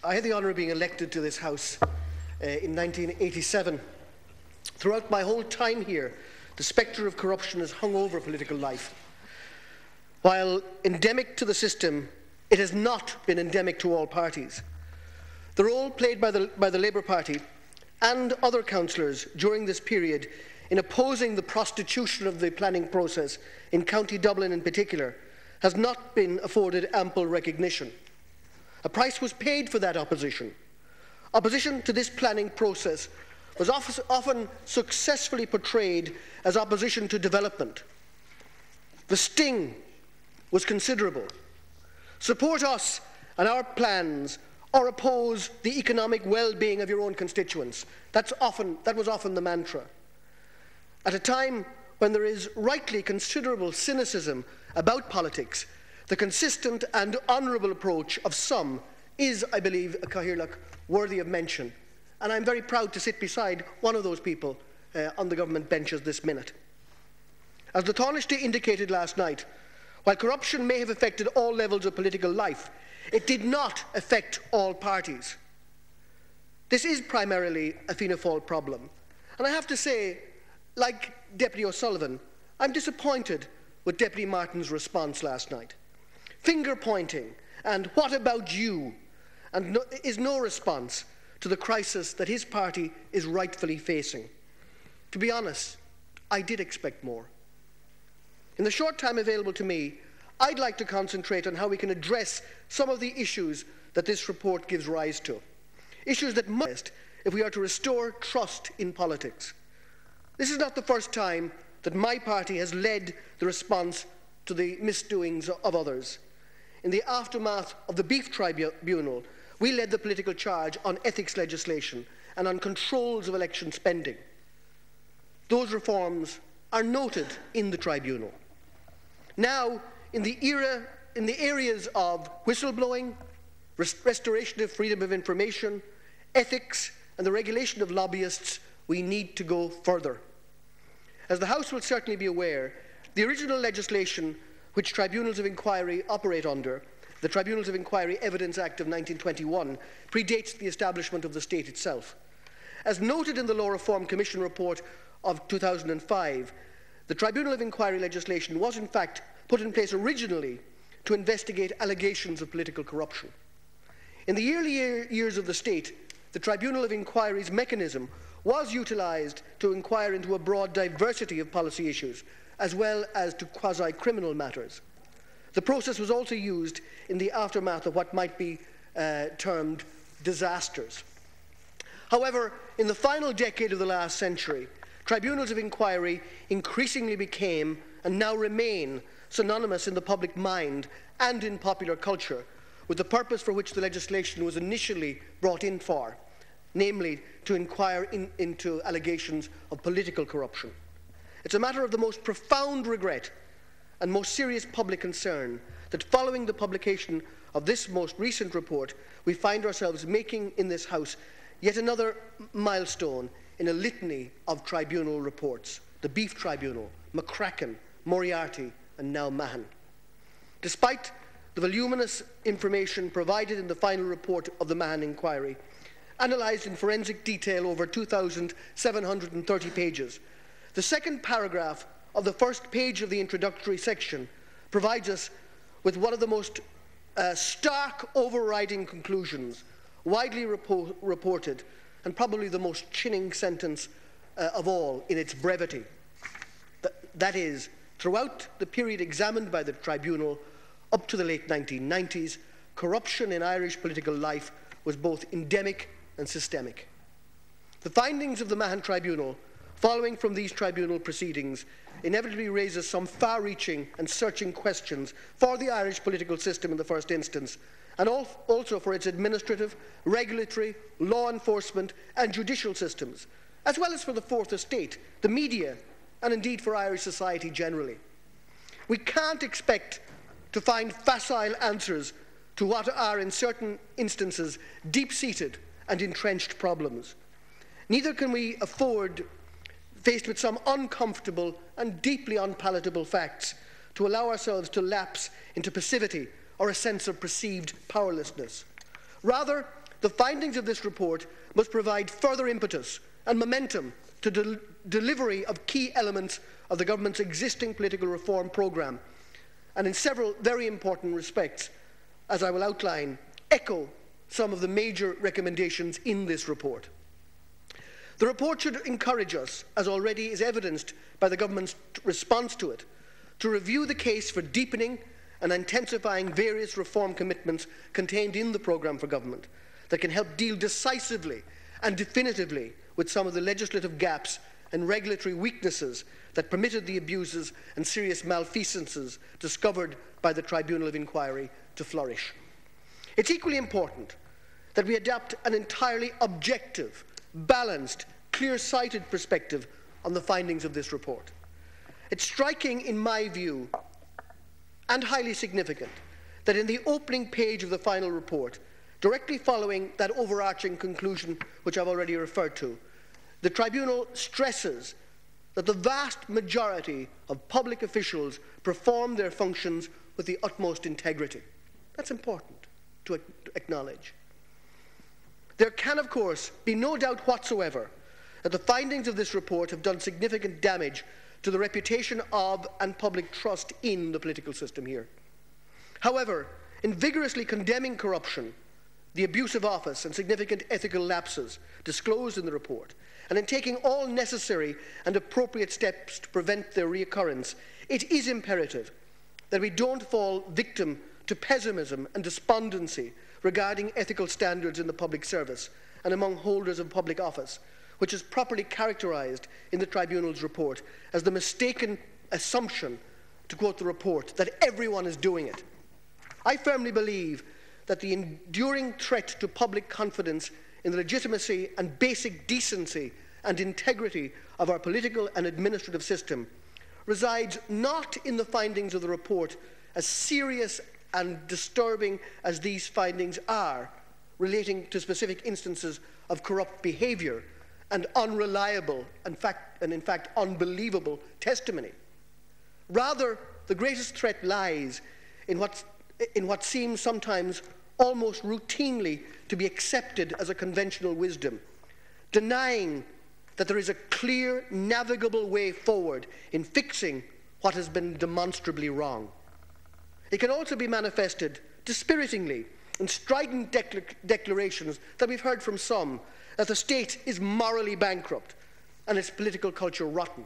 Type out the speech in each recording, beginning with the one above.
I had the honour of being elected to this House in 1987. Throughout my whole time here, the spectre of corruption has hung over political life. While endemic to the system, it has not been endemic to all parties. The role played by the Labour Party and other councillors during this period in opposing the prostitution of the planning process in County Dublin in particular has not been afforded ample recognition. A price was paid for that opposition. Opposition to this planning process was often successfully portrayed as opposition to development. The sting was considerable. Support us and our plans or oppose the economic well-being of your own constituents. That was often the mantra. At a time when there is rightly considerable cynicism about politics, the consistent and honourable approach of some is, I believe, a Cathaoirleach worthy of mention. And I'm very proud to sit beside one of those people on the government benches this minute. As the Taoiseach indicated last night, while corruption may have affected all levels of political life, it did not affect all parties. This is primarily a Fianna Fáil problem. And I have to say, like Deputy O'Sullivan, I'm disappointed with Deputy Martin's response last night. Finger-pointing and "what about you?" and is no response to the crisis that his party is rightfully facing. To be honest, I did expect more. In the short time available to me, I'd like to concentrate on how we can address some of the issues that this report gives rise to. Issues that must, if we are to restore trust in politics. This is not the first time that my party has led the response to the misdoings of others. In the aftermath of the Beef Tribunal, we led the political charge on ethics legislation and on controls of election spending. Those reforms are noted in the tribunal. Now, in the areas of whistleblowing, restoration of freedom of information, ethics, and the regulation of lobbyists, we need to go further. As the House will certainly be aware, the original legislation which tribunals of inquiry operate under, the Tribunals of Inquiry Evidence Act of 1921, predates the establishment of the state itself. As noted in the Law Reform Commission report of 2005, the Tribunal of Inquiry legislation was in fact put in place originally to investigate allegations of political corruption. In the early years of the state, the Tribunal of Inquiry's mechanism was utilised to inquire into a broad diversity of policy issues, as well as to quasi-criminal matters. The process was also used in the aftermath of what might be termed disasters. However, in the final decade of the last century, tribunals of inquiry increasingly became, and now remain, synonymous in the public mind and in popular culture with the purpose for which the legislation was initially brought in for, namely to inquire into allegations of political corruption. It's a matter of the most profound regret and most serious public concern that following the publication of this most recent report, we find ourselves making in this House yet another milestone in a litany of tribunal reports: the Beef Tribunal, McCracken, Moriarty, and now Mahon. Despite the voluminous information provided in the final report of the Mahon inquiry, analysed in forensic detail over 2,730 pages, the second paragraph of the first page of the introductory section provides us with one of the most stark overriding conclusions widely reported, and probably the most chilling sentence of all in its brevity. That is, throughout the period examined by the tribunal up to the late 1990s, corruption in Irish political life was both endemic and systemic. The findings of the Mahon Tribunal, following from these tribunal proceedings, inevitably raises some far-reaching and searching questions for the Irish political system in the first instance, and also for its administrative, regulatory, law enforcement and judicial systems, as well as for the Fourth Estate, the media, and indeed for Irish society generally. We can't expect to find facile answers to what are, in certain instances, deep-seated and entrenched problems. Neither can we afford, faced with some uncomfortable and deeply unpalatable facts, to allow ourselves to lapse into passivity or a sense of perceived powerlessness. Rather, the findings of this report must provide further impetus and momentum to delivery of key elements of the government's existing political reform programme, and in several very important respects, as I will outline, echo some of the major recommendations in this report. The report should encourage us, as already is evidenced by the government's response to it, to review the case for deepening and intensifying various reform commitments contained in the programme for government that can help deal decisively and definitively with some of the legislative gaps and regulatory weaknesses that permitted the abuses and serious malfeasances discovered by the Tribunal of Inquiry to flourish. It's equally important that we adopt an entirely objective, balanced, clear-sighted perspective on the findings of this report. It's striking, in my view, and highly significant, that in the opening page of the final report, directly following that overarching conclusion which I've already referred to, the Tribunal stresses that the vast majority of public officials perform their functions with the utmost integrity. That's important to acknowledge. There can, of course, be no doubt whatsoever that the findings of this report have done significant damage to the reputation of and public trust in the political system here. However, in vigorously condemning corruption, the abuse of office and significant ethical lapses disclosed in the report, and in taking all necessary and appropriate steps to prevent their reoccurrence, it is imperative that we don't fall victim to pessimism and despondency regarding ethical standards in the public service and among holders of public office, which is properly characterised in the Tribunal's report as the mistaken assumption, to quote the report, that everyone is doing it. I firmly believe that the enduring threat to public confidence in the legitimacy and basic decency and integrity of our political and administrative system resides not in the findings of the report, as serious and disturbing as these findings are, relating to specific instances of corrupt behaviour and unreliable and in fact unbelievable testimony. Rather, the greatest threat lies in what seems sometimes almost routinely to be accepted as a conventional wisdom, denying that there is a clear, navigable way forward in fixing what has been demonstrably wrong. It can also be manifested dispiritingly in strident declarations that we've heard from some, that the state is morally bankrupt and its political culture rotten.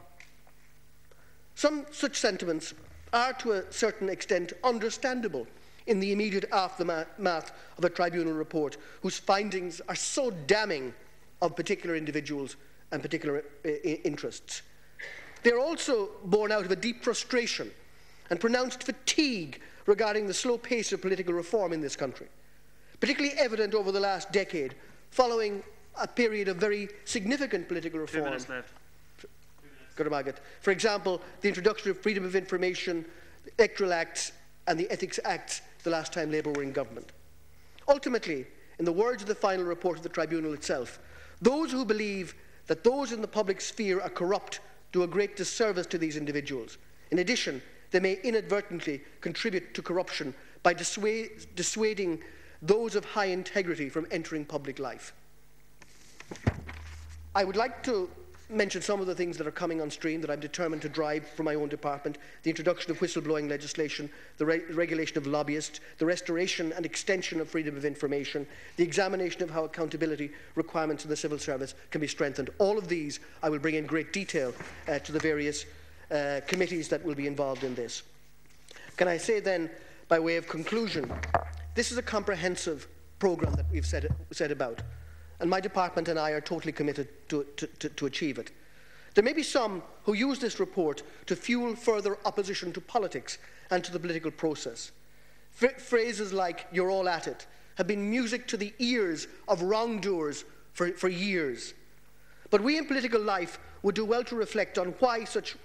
Some such sentiments are to a certain extent understandable in the immediate aftermath of a tribunal report whose findings are so damning of particular individuals and particular interests. They are also born out of a deep frustration and pronounced fatigue regarding the slow pace of political reform in this country, particularly evident over the last decade, following a period of very significant political reform. 2 minutes left. For example, the introduction of freedom of information, the electoral acts, and the ethics acts the last time Labour were in government. Ultimately, in the words of the final report of the Tribunal itself, those who believe that those in the public sphere are corrupt do a great disservice to these individuals. In addition, they may inadvertently contribute to corruption by dissuading those of high integrity from entering public life. I would like to mention some of the things that are coming on stream that I'm determined to drive for my own department: the introduction of whistleblowing legislation, the regulation of lobbyists, the restoration and extension of freedom of information, the examination of how accountability requirements in the civil service can be strengthened. All of these I will bring in great detail to the various committees that will be involved in this. Can I say then, by way of conclusion, this is a comprehensive programme that we've set about, and my department and I are totally committed to achieve it. There may be some who use this report to fuel further opposition to politics and to the political process. Phrases like "you're all at it" have been music to the ears of wrongdoers for years. But we in political life would do well to reflect on why such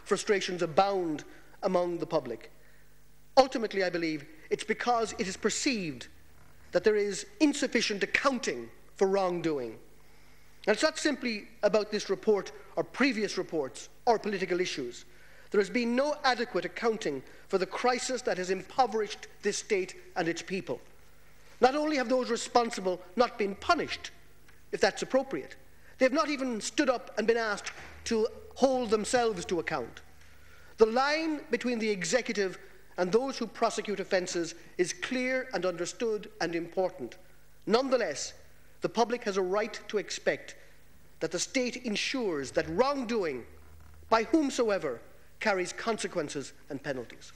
frustrations abound among the public. Ultimately, I believe it's because it is perceived that there is insufficient accounting for wrongdoing. And it's not simply about this report or previous reports or political issues. There has been no adequate accounting for the crisis that has impoverished this state and its people. Not only have those responsible not been punished, if that's appropriate, they have not even stood up and been asked to hold themselves to account. The line between the executive and those who prosecute offences is clear and understood and important. Nonetheless, the public has a right to expect that the state ensures that wrongdoing by whomsoever carries consequences and penalties.